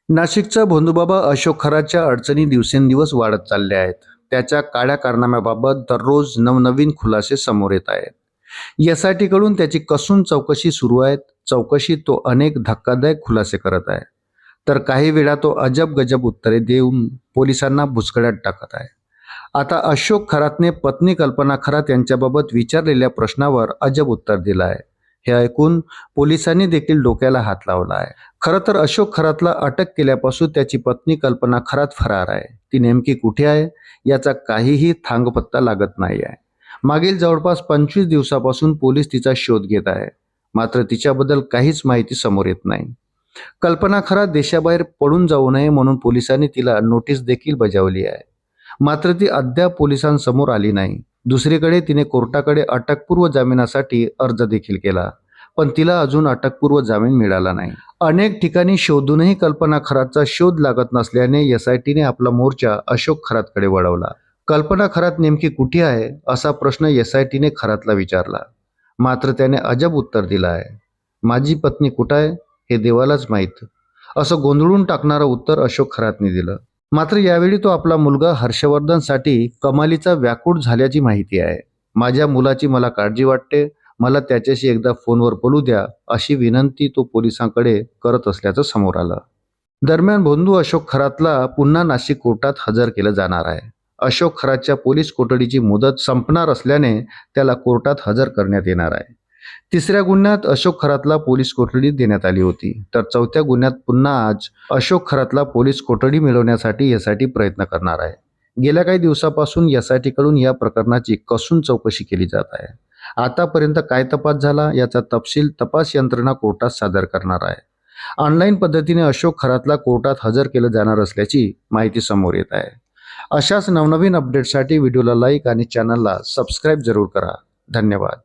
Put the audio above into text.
नाशिकचा भोंदूबाबा अशोक खराच्या अडचणी दिवसेंदिवस वाढत चालल्या आहेत. त्याच्या काळ्या कारनाम्याबाबत दररोज नवनवीन खुलासे समोर येत आहेत. एसआयटी कडून त्याची कसून चौकशी सुरू आहे. चौकशीत तो अनेक धक्कादायक खुलासे करत आहे, तर काही वेळा तो अजब गजब उत्तरे देऊन पोलिसांना भुसकड्यात टाकत आहे. आता अशोक खरातने पत्नी कल्पना खरात यांच्याबाबत विचारलेल्या प्रश्नावर अजब उत्तर दिलं आहे. हे ऐकून पोलिसांनी देखील डोक्याला हात लावला आहे. खरं तर अशोक खरातला अटक केल्यापासून त्याची पत्नी कल्पना खरात फरार आहे. ती नेमकी कुठे आहे याचा काहीही थांगपत्ता लागत नाही आहे. मागील जवळपास 25 दिवसापासून पोलीस तिचा शोध घेत आहे, मात्र तिच्याबद्दल काहीच माहिती समोर येत नाही. कल्पना खरात देशाबाहेर पळून जाऊ नये म्हणून पोलिसांनी तिला नोटीस देखील बजावली आहे, मात्र ती अद्याप पोलिसांसमोर आली नाही. दुसरीकडे तिने कोर्टाकडे अटकपूर्व जामिनासाठी अर्ज देखील केला, पण तिला अजून अटकपूर्व जामीन मिळाला नाही. अनेक ठिकाणी शोधूनही कल्पना खरातचा शोध लागत नसल्याने एसआयटीने आपला मोर्चा अशोक खरातकडे वळवला. कल्पना खरात नेमकी कुठे आहे असा प्रश्न एसआयटीने खरातला विचारला, मात्र त्याने अजब उत्तर दिलं आहे. माझी पत्नी कुठं आहे हे देवालाच माहीत, असं गोंधळून टाकणारं उत्तर अशोक खरातने दिलं. मात्र यावेळी तो आपला मुलगा हर्षवर्धनसाठी कमालीचा व्याकुळ झाल्याची माहिती आहे. माझ्या मुलाची मला काळजी वाटते, मला त्याच्याशी एकदा फोनवर बोलू द्या, अशी विनंती तो पोलिसांकडे करत असल्याचं समोर आलं. दरम्यान भोंदू अशोक खरातला पुन्हा नाशिक कोर्टात हजर केलं जाणार आहे. अशोक खरातच्या पोलीस कोठडीची मुदत संपणार असल्याने त्याला कोर्टात हजर करण्यात येणार आहे. तिसऱ्या गुन्ह्यात अशोक खरातला पोलीस कोठडी देण्यात आली होती, तर चौथ्या गुन्ह्यात पुन्हा आज अशोक खरातला पोलीस कोठडी मिळवण्यासाठी एसआयटी प्रयत्न करणार आहे. गेल्या काही दिवसापासून एसआयटी कडून या प्रकरणाची कसून चौकशी केली जात आहे. आतापर्यंत काय तपास झाला याचा तपशील तपास यंत्रणा कोर्टात सादर करणार आहे. ऑनलाईन पद्धतीने अशोक खरातला कोर्टात हजर केलं जाणार असल्याची माहिती समोर येत आहे. अशाच नवनवीन अपडेटसाठी व्हिडिओला लाईक आणि चॅनलला सबस्क्राईब जरूर करा. धन्यवाद.